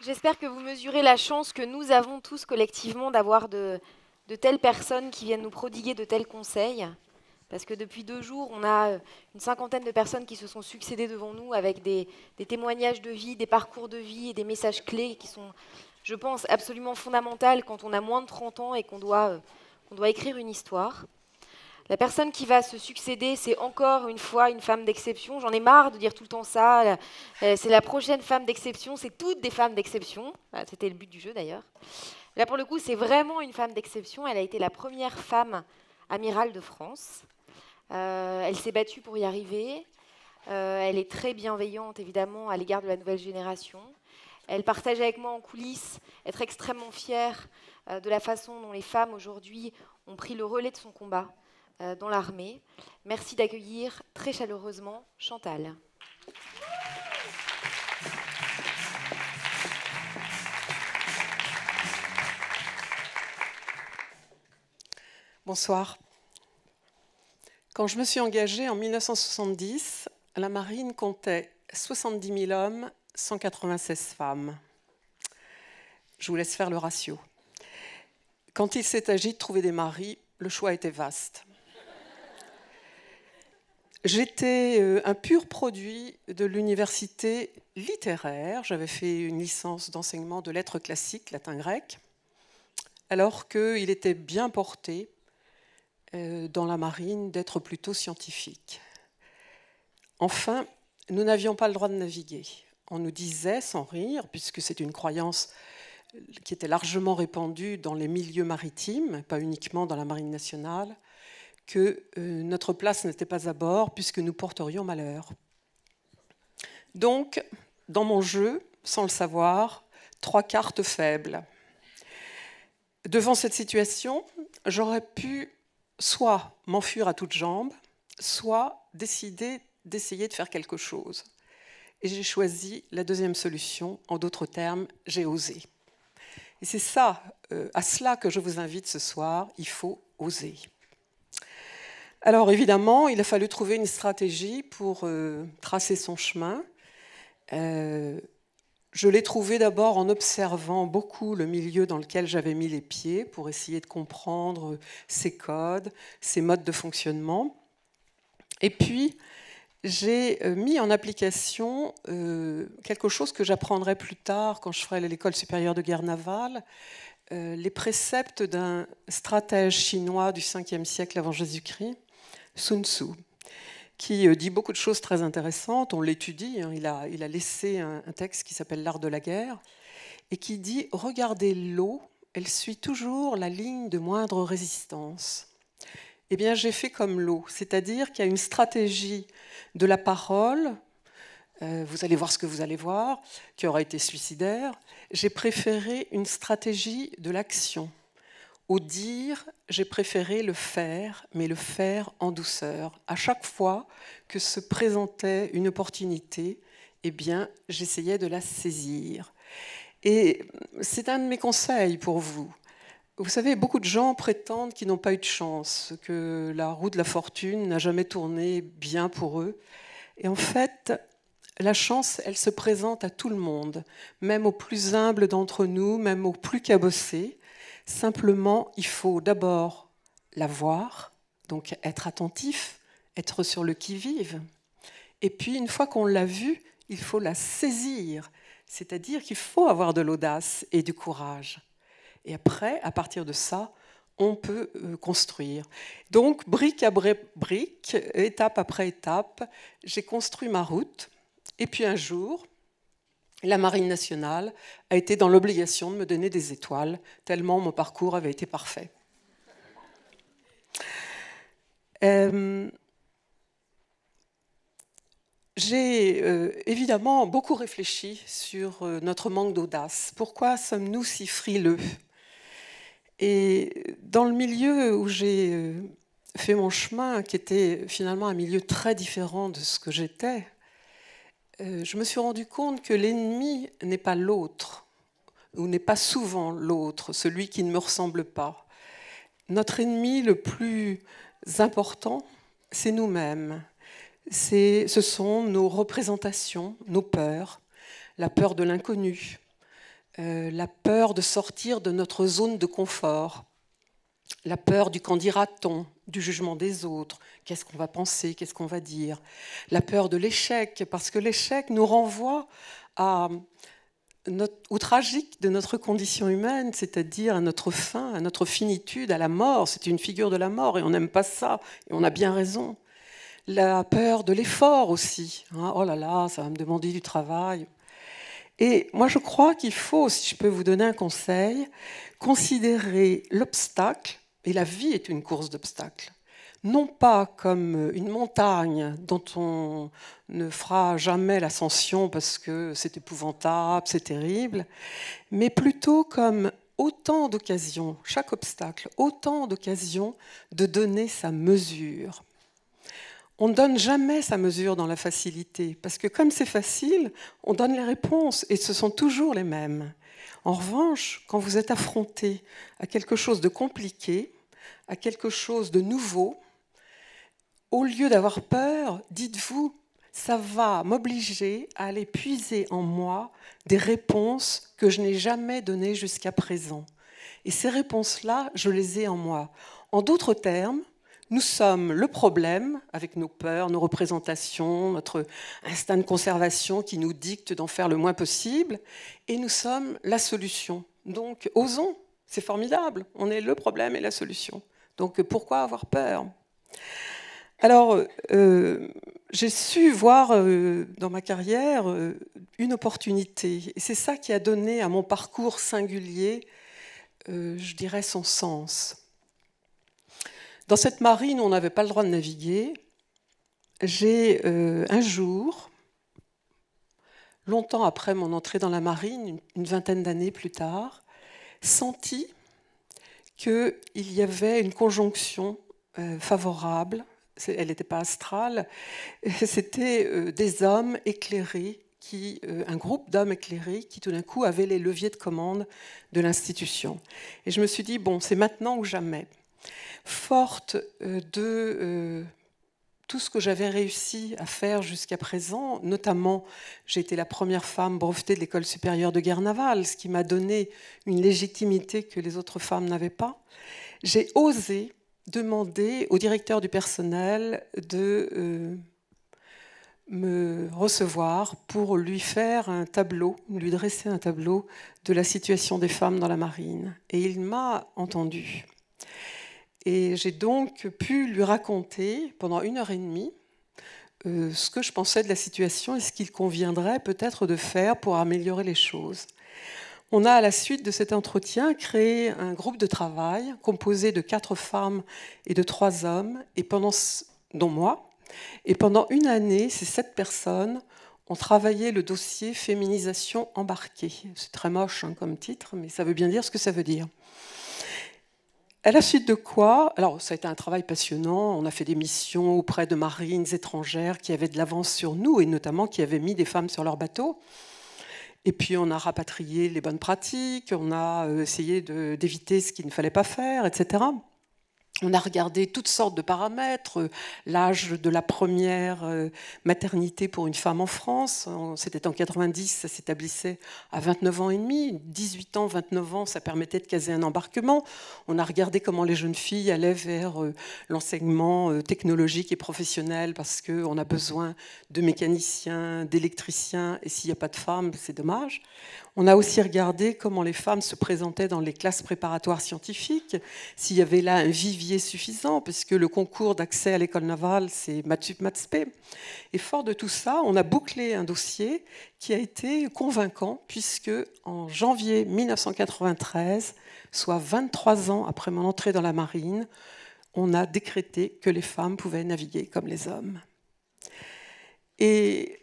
J'espère que vous mesurez la chance que nous avons tous collectivement d'avoir de telles personnes qui viennent nous prodiguer de tels conseils. Parce que depuis 2 jours, on a une cinquantaine de personnes qui se sont succédées devant nous avec des témoignages de vie, des parcours de vie et des messages clés qui sont, je pense, absolument fondamentaux quand on a moins de 30 ans et qu'on doit écrire une histoire. La personne qui va se succéder, c'est encore une fois une femme d'exception. J'en ai marre de dire tout le temps ça. C'est la prochaine femme d'exception. C'est toutes des femmes d'exception. C'était le but du jeu d'ailleurs. Là, pour le coup, c'est vraiment une femme d'exception. Elle a été la première femme amirale de France. Elle s'est battue pour y arriver. Elle est très bienveillante, évidemment, à l'égard de la nouvelle génération. Elle partage avec moi en coulisses être extrêmement fière de la façon dont les femmes aujourd'hui ont pris le relais de son combat dans l'armée. Merci d'accueillir très chaleureusement Chantal. Bonsoir. Quand je me suis engagée en 1970, la marine comptait 70 000 hommes, 196 femmes. Je vous laisse faire le ratio. Quand il s'est agi de trouver des maris, le choix était vaste. J'étais un pur produit de l'université littéraire. J'avais fait une licence d'enseignement de lettres classiques, latin-grec, alors qu'il était bien porté dans la marine d'être plutôt scientifique. Enfin, nous n'avions pas le droit de naviguer. On nous disait, sans rire, puisque c'est une croyance qui était largement répandue dans les milieux maritimes, pas uniquement dans la marine nationale, que notre place n'était pas à bord puisque nous porterions malheur. Donc, dans mon jeu, sans le savoir, 3 cartes faibles. Devant cette situation, j'aurais pu soit m'enfuir à toutes jambes, soit décider d'essayer de faire quelque chose. Et j'ai choisi la deuxième solution. En d'autres termes, j'ai osé. Et c'est ça, à cela que je vous invite ce soir. Il faut oser. Alors évidemment, il a fallu trouver une stratégie pour tracer son chemin. Je l'ai trouvé d'abord en observant beaucoup le milieu dans lequel j'avais mis les pieds pour essayer de comprendre ses codes, ses modes de fonctionnement. Et puis, j'ai mis en application quelque chose que j'apprendrai plus tard quand je ferai l'école supérieure de guerre navale, les préceptes d'un stratège chinois du 5e siècle avant Jésus-Christ, Sun Tzu, qui dit beaucoup de choses très intéressantes. On l'étudie, hein, il a laissé un texte qui s'appelle L'art de la guerre, et qui dit « Regardez l'eau, elle suit toujours la ligne de moindre résistance ». Eh bien, j'ai fait comme l'eau, c'est-à-dire qu'il y a une stratégie de la parole, vous allez voir ce que vous allez voir, qui aura été suicidaire. J'ai préféré une stratégie de l'action. Au dire, j'ai préféré le faire, mais le faire en douceur. À chaque fois que se présentait une opportunité, eh bien, j'essayais de la saisir. Et c'est un de mes conseils pour vous. Vous savez, beaucoup de gens prétendent qu'ils n'ont pas eu de chance, que la roue de la fortune n'a jamais tourné bien pour eux. Et en fait, la chance, elle se présente à tout le monde, même aux plus humbles d'entre nous, même aux plus cabossés. Simplement, il faut d'abord la voir, donc être attentif, être sur le qui-vive. Et puis, une fois qu'on l'a vue, il faut la saisir, c'est-à-dire qu'il faut avoir de l'audace et du courage. Et après, à partir de ça, on peut construire. Donc, brique après brique, étape après étape, j'ai construit ma route. Et puis un jour, la Marine nationale a été dans l'obligation de me donner des étoiles, tellement mon parcours avait été parfait. J'ai évidemment beaucoup réfléchi sur notre manque d'audace. Pourquoi sommes-nous si frileux ? Et dans le milieu où j'ai fait mon chemin, qui était finalement un milieu très différent de ce que j'étais, je me suis rendu compte que l'ennemi n'est pas l'autre, ou n'est pas souvent l'autre, celui qui ne me ressemble pas. Notre ennemi le plus important, c'est nous-mêmes. Ce sont nos représentations, nos peurs, la peur de l'inconnu, la peur de sortir de notre zone de confort, la peur du qu'en dira-t-on, du jugement des autres, qu'est-ce qu'on va penser, qu'est-ce qu'on va dire, la peur de l'échec, parce que l'échec nous renvoie au tragique de notre condition humaine, c'est-à-dire à notre fin, à notre finitude, à la mort. C'est une figure de la mort et on n'aime pas ça, et on a bien raison. La peur de l'effort aussi. Oh là là, ça va me demander du travail. Et moi, je crois qu'il faut, si je peux vous donner un conseil, considérer l'obstacle, et la vie est une course d'obstacles, non pas comme une montagne dont on ne fera jamais l'ascension parce que c'est épouvantable, c'est terrible, mais plutôt comme autant d'occasions, chaque obstacle, autant d'occasions de donner sa mesure. On ne donne jamais sa mesure dans la facilité, parce que comme c'est facile, on donne les réponses et ce sont toujours les mêmes. En revanche, quand vous êtes affronté à quelque chose de compliqué, à quelque chose de nouveau, au lieu d'avoir peur, dites-vous, ça va m'obliger à aller puiser en moi des réponses que je n'ai jamais données jusqu'à présent. Et ces réponses-là, je les ai en moi. En d'autres termes, nous sommes le problème, avec nos peurs, nos représentations, notre instinct de conservation qui nous dicte d'en faire le moins possible, et nous sommes la solution. Donc, osons, c'est formidable, on est le problème et la solution. Donc, pourquoi avoir peur ? Alors, j'ai su voir dans ma carrière une opportunité, et c'est ça qui a donné à mon parcours singulier, je dirais, son sens. Dans cette marine où on n'avait pas le droit de naviguer, j'ai un jour, longtemps après mon entrée dans la marine, une vingtaine d'années plus tard, senti qu'il y avait une conjonction favorable. Elle n'était pas astrale, c'était des hommes éclairés, un groupe d'hommes éclairés qui tout d'un coup avaient les leviers de commande de l'institution. Et je me suis dit, bon, c'est maintenant ou jamais. Forte de tout ce que j'avais réussi à faire jusqu'à présent, notamment j'ai été la première femme brevetée de l'École supérieure de guerre navale, ce qui m'a donné une légitimité que les autres femmes n'avaient pas, j'ai osé demander au directeur du personnel de me recevoir pour lui faire un tableau, lui dresser un tableau de la situation des femmes dans la marine. Et il m'a entendue. Et j'ai donc pu lui raconter pendant 1h30 ce que je pensais de la situation et ce qu'il conviendrait peut-être de faire pour améliorer les choses. On a, à la suite de cet entretien, créé un groupe de travail composé de 4 femmes et de 3 hommes, dont moi. Et pendant 1 année, ces 7 personnes ont travaillé le dossier féminisation embarquée. C'est très moche comme titre, mais ça veut bien dire ce que ça veut dire. À la suite de quoi, alors ça a été un travail passionnant, on a fait des missions auprès de marines étrangères qui avaient de l'avance sur nous et notamment qui avaient mis des femmes sur leurs bateaux. Et puis on a rapatrié les bonnes pratiques, on a essayé d'éviter ce qu'il ne fallait pas faire, etc. On a regardé toutes sortes de paramètres, l'âge de la première maternité pour une femme en France, c'était en 90, ça s'établissait à 29 ans et demi, 18 ans, 29 ans, ça permettait de caser un embarquement. On a regardé comment les jeunes filles allaient vers l'enseignement technologique et professionnel parce qu'on a besoin de mécaniciens, d'électriciens, et s'il n'y a pas de femmes, c'est dommage. On a aussi regardé comment les femmes se présentaient dans les classes préparatoires scientifiques, s'il y avait là un vivier suffisant, puisque le concours d'accès à l'école navale, c'est Mathsup Mathspé. Et fort de tout ça, on a bouclé un dossier qui a été convaincant, puisque en janvier 1993, soit 23 ans après mon entrée dans la marine, on a décrété que les femmes pouvaient naviguer comme les hommes. Et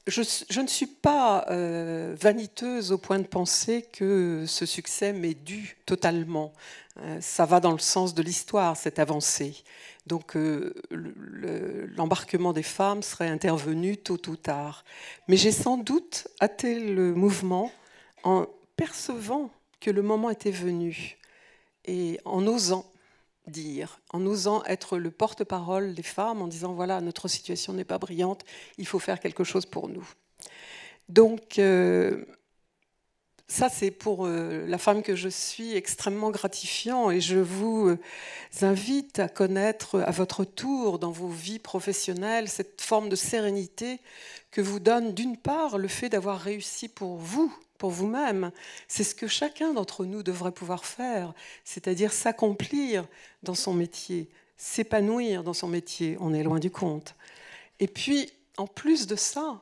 je ne suis pas vaniteuse au point de penser que ce succès m'est dû totalement. Ça va dans le sens de l'histoire, cette avancée. Donc l'embarquement des femmes serait intervenu tôt ou tard. Mais j'ai sans doute hâté le mouvement en percevant que le moment était venu et en osant. dire, en osant être le porte-parole des femmes, en disant voilà, notre situation n'est pas brillante, il faut faire quelque chose pour nous. Donc, ça, c'est pour la femme que je suis extrêmement gratifiant et je vous invite à connaître à votre tour dans vos vies professionnelles cette forme de sérénité que vous donne d'une part le fait d'avoir réussi pour vous, pour vous-même. C'est ce que chacun d'entre nous devrait pouvoir faire, c'est-à-dire s'accomplir dans son métier, s'épanouir dans son métier. On est loin du compte. Et puis, en plus de ça,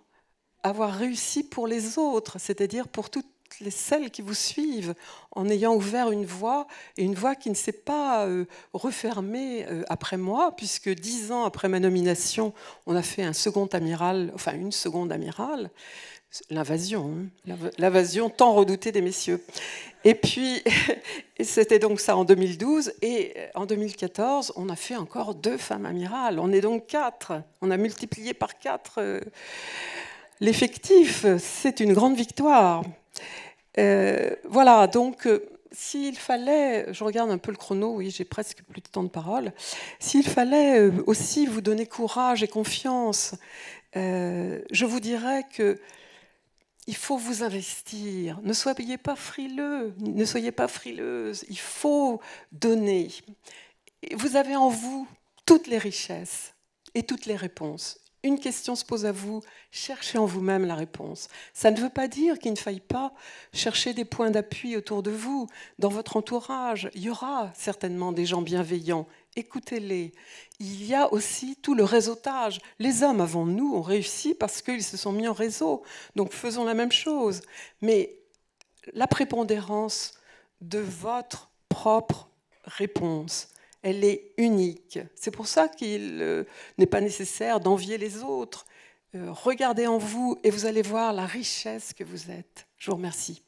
avoir réussi pour les autres, c'est-à-dire pour toutes celles qui vous suivent, en ayant ouvert une voie, et une voie qui ne s'est pas refermée après moi, puisque 10 ans après ma nomination, on a fait un second amiral, enfin une seconde amirale, l'invasion, hein, l'invasion tant redoutée des messieurs. Et puis, c'était donc ça en 2012, et en 2014, on a fait encore 2 femmes amirales. On est donc 4, on a multiplié par 4 l'effectif, c'est une grande victoire. Voilà, donc s'il fallait, je regarde un peu le chrono, oui, j'ai presque plus de temps de parole, s'il fallait aussi vous donner courage et confiance, je vous dirais que il faut vous investir, ne soyez pas frileux, ne soyez pas frileuse, il faut donner. Vous avez en vous toutes les richesses et toutes les réponses. Une question se pose à vous, cherchez en vous-même la réponse. Ça ne veut pas dire qu'il ne faille pas chercher des points d'appui autour de vous, dans votre entourage. Il y aura certainement des gens bienveillants, écoutez-les. Il y a aussi tout le réseautage. Les hommes avant nous ont réussi parce qu'ils se sont mis en réseau, donc faisons la même chose. Mais la prépondérance de votre propre réponse, elle est unique. C'est pour ça qu'il n'est pas nécessaire d'envier les autres. Regardez en vous et vous allez voir la richesse que vous êtes. Je vous remercie.